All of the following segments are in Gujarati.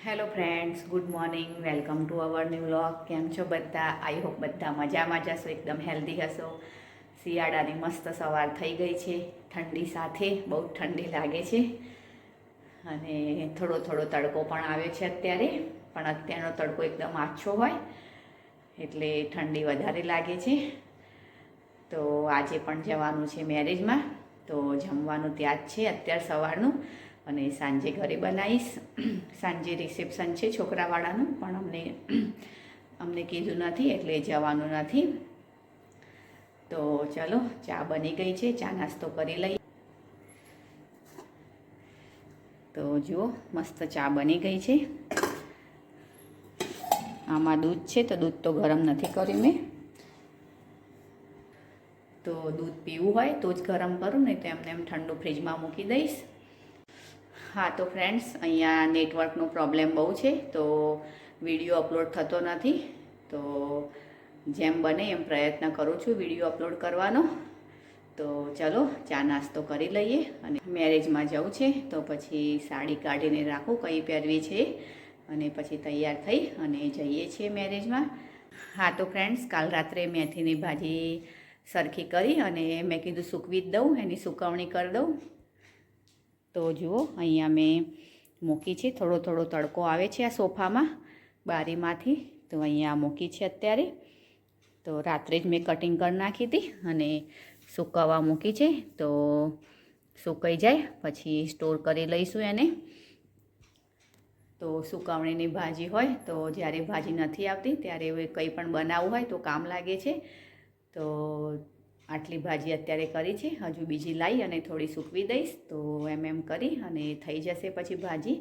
Hello friends, good morning. Welcome to our new vlog. કેમ છો બધા? આઈ હોપ બધા મજામાં જશો, એકદમ હેલ્ધી હશો. શિયાળાની મસ્ત સવાર થઈ ગઈ છે, ઠંડી સાથે. બહુ ઠંડી લાગે છે અને થોડો થોડો તડકો પણ આવ્યો છે અત્યારે. પણ અત્યારનો તડકો એકદમ આછો હોય એટલે ઠંડી વધારે લાગે છે. તો આજે પણ જવાનું છે મેરેજમાં, તો જમવાનું ત્યાં જ છે અત્યારે સવારનું, અને સાંજે ઘરે બનાવીશ. સાંજે રિસેપ્શન છે છોકરાવાળાનું, પણ અમને કીધું નથી એટલે જવાનું નથી. તો ચલો, ચા બની ગઈ છે, ચા નાસ્તો કરી લઈએ. તો જુઓ, મસ્ત ચા બની ગઈ છે. આમાં દૂધ છે, તો દૂધ તો ગરમ નથી કર્યું મેં. તો દૂધ પીવું હોય તો જ ગરમ કરું, નહીં તો એમને એમ ઠંડુ ફ્રીજમાં મૂકી દઈશ. હા તો ફ્રેન્ડ્સ, અહીંયા નેટવર્કનો પ્રોબ્લેમ બહુ છે, તો વિડીયો અપલોડ થતો નથી. તો જેમ બને એમ પ્રયત્ન કરું છું વિડીયો અપલોડ કરવાનો. તો ચલો, ચા નાસ્તો કરી લઈએ. અને મેરેજમાં જવું છે તો પછી સાડી કાઢીને રાખું કઈ પહેરવી છે, અને પછી તૈયાર થઈ અને જઈએ છીએ મેરેજમાં. હા તો ફ્રેન્ડ્સ, કાલ રાત્રે મેથીની ભાજી સરખી કરી અને મેં કીધું સૂકવી જ દઉં, એની સુકવણી કરી દઉં. તો જુઓ, અહીંયા મેં મૂકી છે, થોડો થોડો તડકો આવે છે આ સોફામાં બારીમાંથી, તો અહીંયા મૂકી છે અત્યારે. તો રાત્રે જ મેં કટિંગ કરી નાખી હતી અને સૂકવવા મૂકી છે. તો સુકાઈ જાય પછી સ્ટોર કરી લઈશું એને. તો સુકવણીની ભાજી હોય તો જ્યારે ભાજી નથી આવતી ત્યારે કંઈ પણ બનાવવું હોય તો કામ લાગે છે. તો આટલી ભાજી અત્યારે કરી છે, હજુ બીજી લાવી અને થોડી સૂકવી દઈશ. તો એમ કરી અને થઈ જશે પછી ભાજી.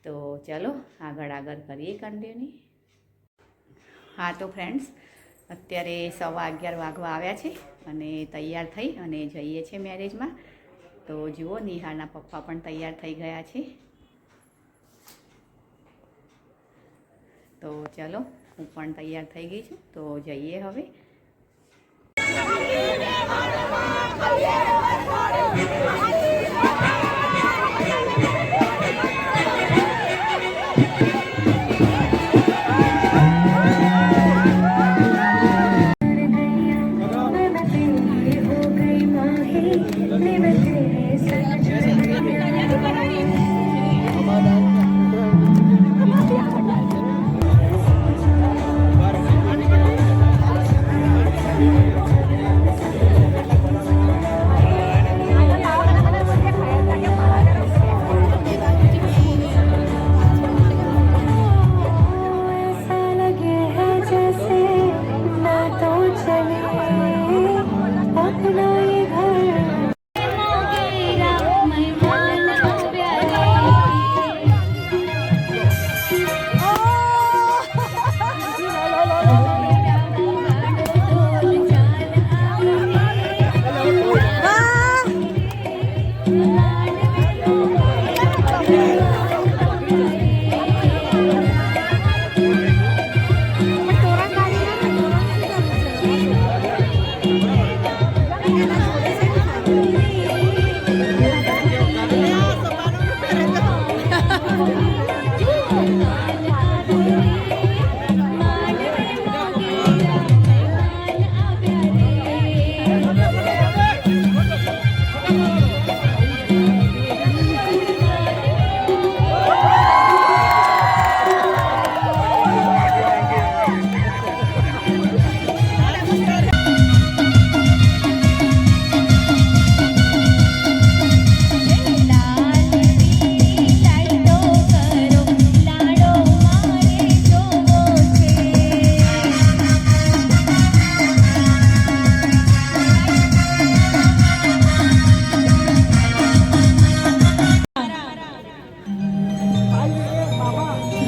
તો ચલો આગળ કરીએ કન્ટિન્યુ. હા તો ફ્રેન્ડ્સ, અત્યારે 11:15 વાગવા આવ્યા છે અને તૈયાર થઈ અને જઈએ છીએ મેરેજમાં. તો જુઓ, નિહાળના પપ્પા પણ તૈયાર થઈ ગયા છે. તો ચલો, હું પણ તૈયાર થઈ ગઈ છું, તો જઈએ હવે.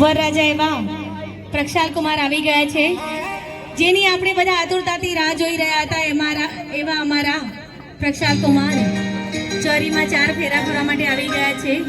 વરરાજા એવા પ્રક્ષાલ કુમાર આવી ગયા છે, જેની આપણે બધા આતુરતાથી રાહ જોઈ રહ્યા હતા. એવા અમારા પ્રક્ષાલ કુમાર ચોરીમાં 4 ફેરા ફરવા માટે આવી ગયા છે.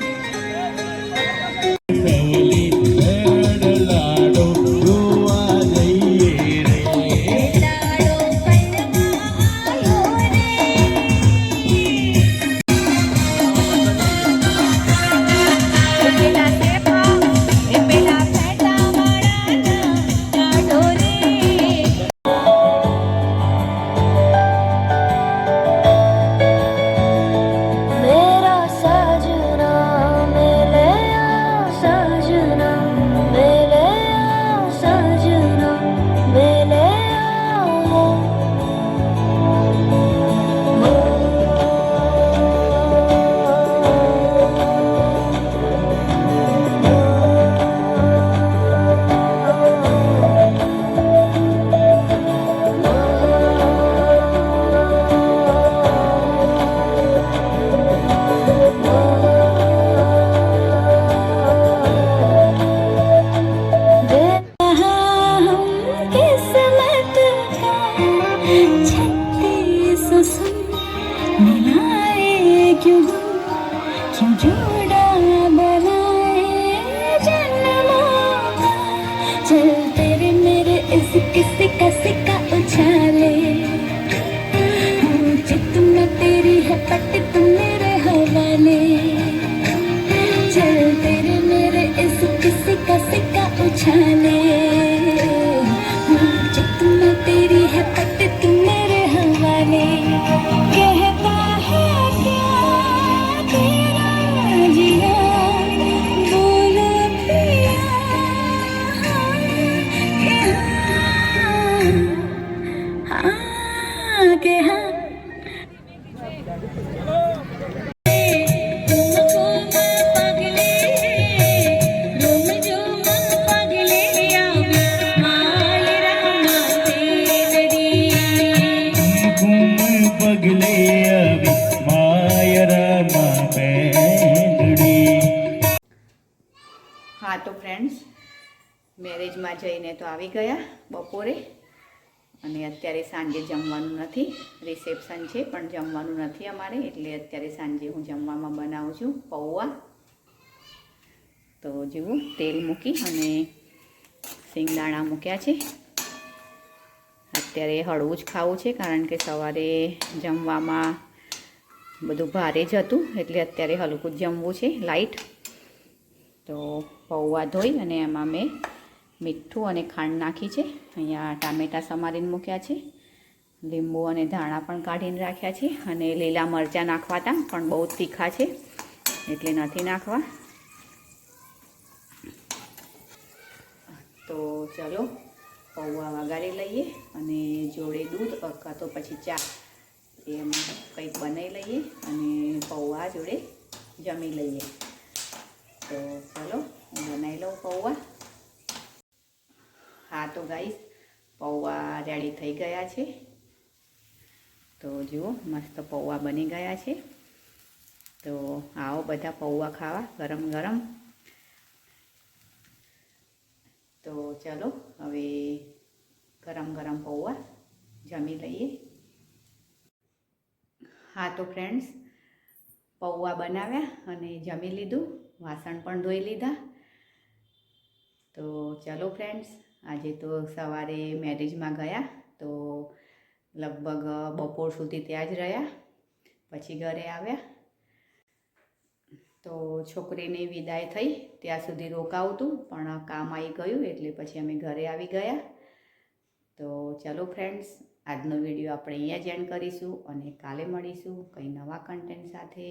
उछाले चित में तेरी है पट तू मेरे हवाले कहता है क्या तेरा जिया बोल पिया के हाँ के हाँ પગલે આવી માયરા બેંગડી. હા તો ફ્રેન્ડ્સ, મેરેજમાં જઈને તો આવી ગયા બપોરે, અને અત્યારે સાંજે જમવાનું નથી. રિસેપ્શન છે પણ જમવાનું નથી અમારે, એટલે અત્યારે સાંજે હું જમવામાં બનાવું છું પૌવા. તો જુઓ, તેલ મૂકી અને સિંગદાણા મૂક્યા છે. અત્યારે હળવું જ ખાવું છે, કારણ કે સવારે જમવામાં બધું ભારે જ હતું, એટલે અત્યારે હલકું જ જમવું છે, લાઈટ. તો પૌવા ધોઈ અને એમાં મેં મીઠું અને ખાંડ નાખી છે. અહીંયા ટામેટાં સમારીને મૂક્યા છે, લીંબુ અને ધાણા પણ કાઢીને રાખ્યા છે, અને લીલા મરચાં નાખવા હતા પણ બહુ તીખા છે એટલે નથી નાખવા. તો ચલો પૌવા વઘારી લઈએ, અને જોડે દૂધ અથવા તો પછી ચા એમાં કંઈક બનાવી લઈએ, અને પૌવા જોડે જમી લઈએ. તો ચલો હું બનાવી લઉં પૌવા. હા તો ગાઈસ, પૌવા રેડી થઈ ગયા છે. તો જુઓ, મસ્ત પૌવા બની ગયા છે. તો આવો બધા પૌવા ખાવા ગરમ ગરમ. તો ચલો હવે ગરમ ગરમ પૌવા જમી લઈએ. હા તો ફ્રેન્ડ્સ, પૌવા બનાવ્યા અને જમી લીધું, વાસણ પણ ધોઈ લીધા. તો ચલો ફ્રેન્ડ્સ, આજે તો સવારે મેરેજમાં ગયા, તો લગભગ બપોર સુધી ત્યાં જ રહ્યા, પછી ઘરે આવ્યા. તો છોકરીની વિદાય થઈ ત્યાં સુધી રોકાવતું, પણ કામ આવી ગયું એટલે પછી અમે ઘરે આવી ગયા. તો ચલો ફ્રેન્ડ્સ, આજનો વિડીયો આપણે અહીંયા જ એન્ડ કરીશું, અને કાલે મળીશું કંઈ નવા કન્ટેન્ટ સાથે.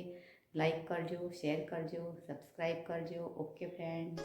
લાઈક કરજો, શેર કરજો, સબસ્ક્રાઈબ કરજો. Okay friends.